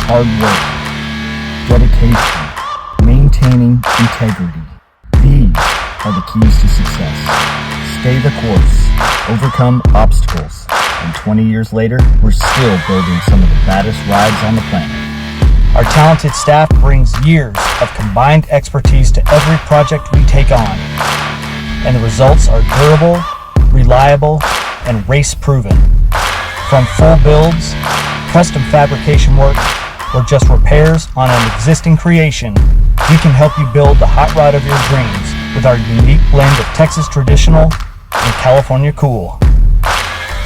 hard work, dedication, maintaining integrity. These are the keys to success. Stay the course, overcome obstacles, and 20 years later, we're still building some of the baddest rides on the planet. Our talented staff brings years of combined expertise to every project we take on, and the results are durable, reliable, and race-proven. From full builds, custom fabrication work, or just repairs on an existing creation, we can help you build the hot rod of your dreams with our unique blend of Texas traditional and California cool.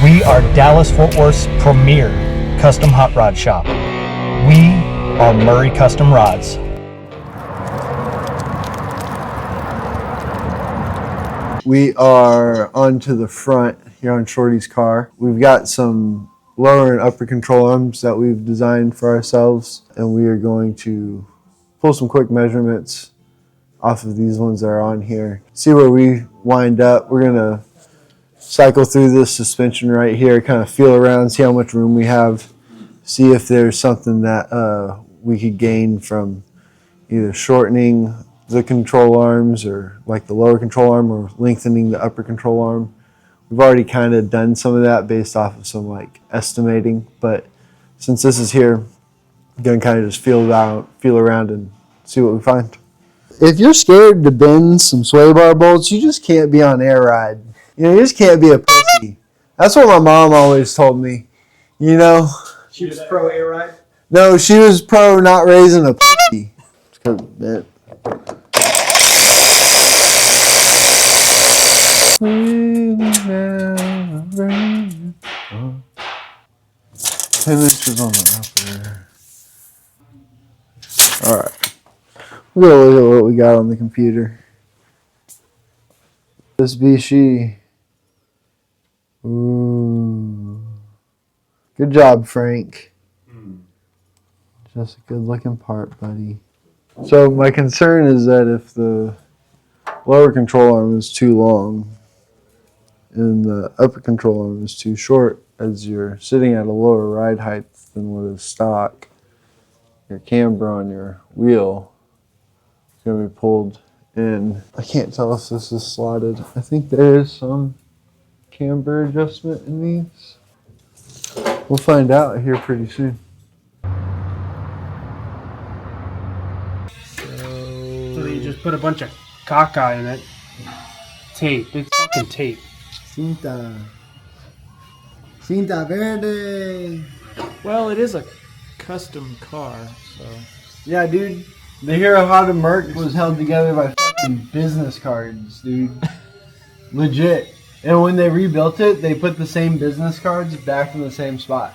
We are Dallas-Fort Worth's premier custom hot rod shop. We are Murray Custom Rods. We are onto the front here on Shorty's car. We've got some lower and upper control arms that we've designed for ourselves, and we are going to pull some quick measurements off of these ones that are on here. See where we wind up. We're gonna cycle through this suspension right here, kind of feel around, see how much room we have, see if there's something that we could gain from either shortening the control arms or like the lower control arm, or lengthening the upper control arm. We've already kind of done some of that based off of some like estimating, but since this is here, I'm gonna kind of just feel around and see what we find. If you're scared to bend some sway bar bolts, you just can't be on air ride. You know, you just can't be a pussy. That's what my mom always told me. You know? She was pro air ride? No, she was pro not raising a pussy. It's kind of bent. 10 inches on the upper. Alright. We'll look at what we got on the computer. This be she. Ooh. Good job, Frank. Just a good looking part, buddy. So my concern is that if the lower control arm is too long and the upper control arm is too short, as you're sitting at a lower ride height than what is stock, your camber on your wheel is going to be pulled in. I can't tell if this is slotted. I think there is some camber adjustment in these. We'll find out here pretty soon. So you just put a bunch of caca in it. Tape. It's fucking tape. Cinta verde. Well, it is a custom car, so. Yeah, dude. The Hero How to Merc was held together by fucking business cards, dude. Legit. And when they rebuilt it, they put the same business cards back in the same spot.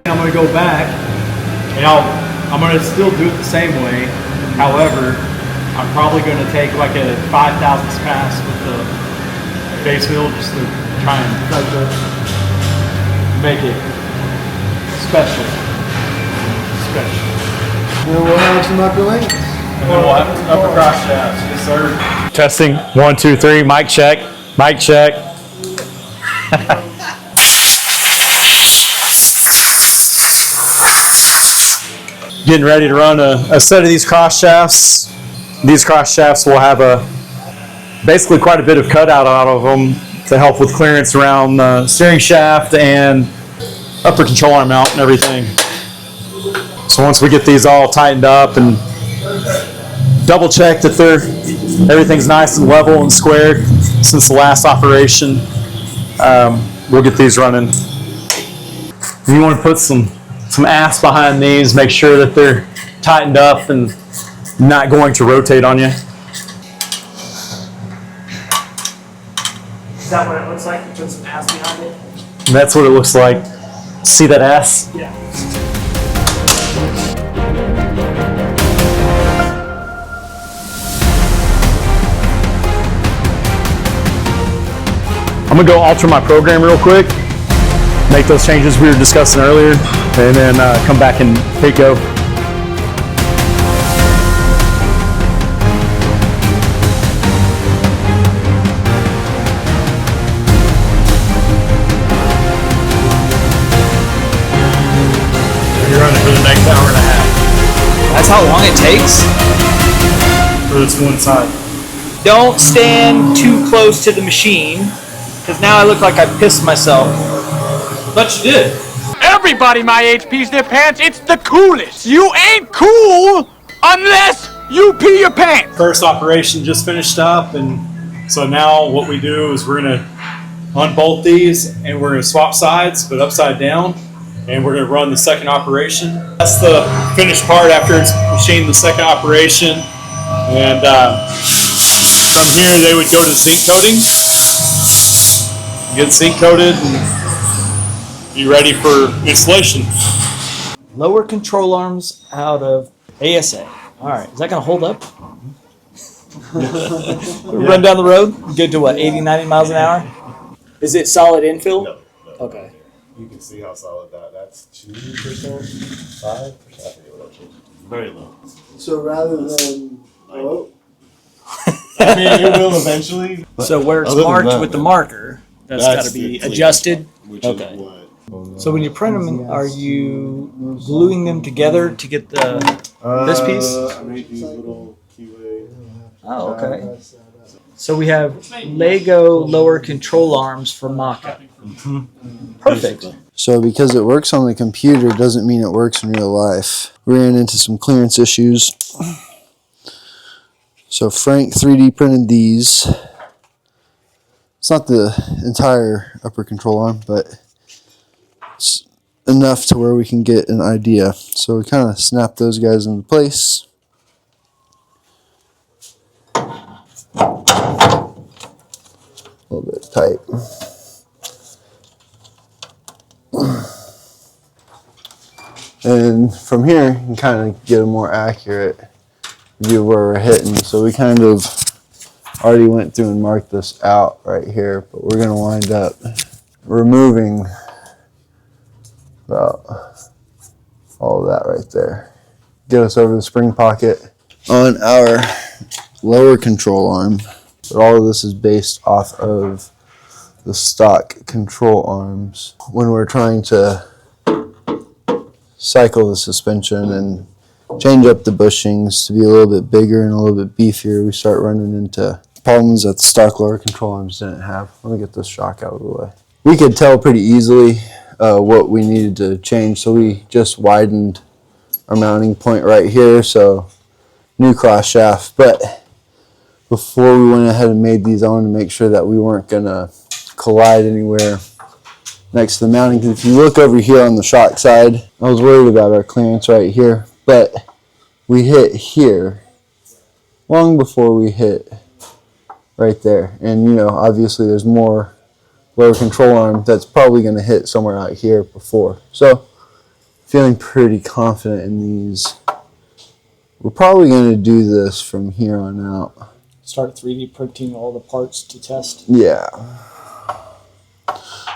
I'm going to go back, and I'm going to still do it the same way. However, I'm probably going to take like a 5,000th pass with the base wheel just to try and make it special. And we'll have some upper lengths. And then we'll have upper cross shafts. Yes, sir. Testing. 1, 2, 3. Mic check. Mic check. Getting ready to run a set of these cross shafts. These cross shafts will have basically quite a bit of cutout out of them to help with clearance around the steering shaft and upper control arm mount and everything. So once we get these all tightened up and double check that everything's nice and level and squared since the last operation, we'll get these running. If you want to put some ass behind these, make sure that they're tightened up and not going to rotate on you. Is that what it looks like? You put some ass behind it? That's what it looks like. See that ass? Yeah. I'm gonna go alter my program real quick. make those changes we were discussing earlier, and then come back and hit go. You're running for the next hour and a half. That's how long it takes? For this one side. Don't stand too close to the machine, because now I look like I pissed myself. But you did. Everybody my age pees their pants. It's the coolest. You ain't cool unless you pee your pants. First operation just finished up, and so now what we do is we're gonna unbolt these and we're gonna swap sides, but upside down, and we're gonna run the second operation. That's the finished part after it's machined the second operation, and from here they would go to zinc coating, get zinc coated, and be ready for installation. Lower control arms out of ASA. All right, is that going to hold up? Run down the road, get to what, 80, 90 miles an hour? Is it solid infill? No. Okay. You can see how solid that's 2%, 5%. I forget what that is. Very low. So rather than I mean, it will eventually. So where it's marked with the marker, that's got to be adjusted. Which Okay. is what. So when you print them, are you gluing them together to get the this piece? I made these little keyway. Oh, okay. So we have Lego lower control arms for Maka. Perfect. So because it works on the computer doesn't mean it works in real life. We ran into some clearance issues. So Frank 3D printed these. It's not the entire upper control arm, but it's enough to where we can get an idea. So we kind of snap those guys into place. A little bit tight. And from here, you can kind of get a more accurate view of where we're hitting. So we kind of already went through and marked this out right here, but we're going to wind up removing about all of that right there. Get us over the spring pocket on our lower control arm. But all of this is based off of the stock control arms. When we're trying to cycle the suspension and change up the bushings to be a little bit bigger and a little bit beefier, we start running into problems that the stock lower control arms didn't have. Let me get this shock out of the way. We could tell pretty easily what we needed to change, so we just widened our mounting point right here, so new cross shaft. But before we went ahead and made these, I wanted to make sure that we weren't going to collide anywhere next to the mounting, because if you look over here on the shock side, I was worried about our clearance right here, but we hit here long before we hit right there. And you know, obviously there's more lower control arm that's probably going to hit somewhere out here before. So feeling pretty confident in these. We're probably going to do this from here on out. Start 3D printing all the parts to test. Yeah.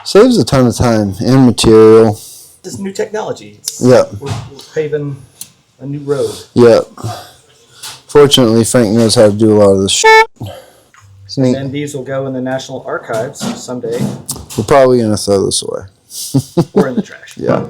Saves a ton of time and material. This is new technology. Yep. We're paving a new road. Yep. Fortunately, Frank knows how to do a lot of this shit. It's neat. And these will go in the National Archives someday. We're probably going to throw this away. Or in the trash. Yeah.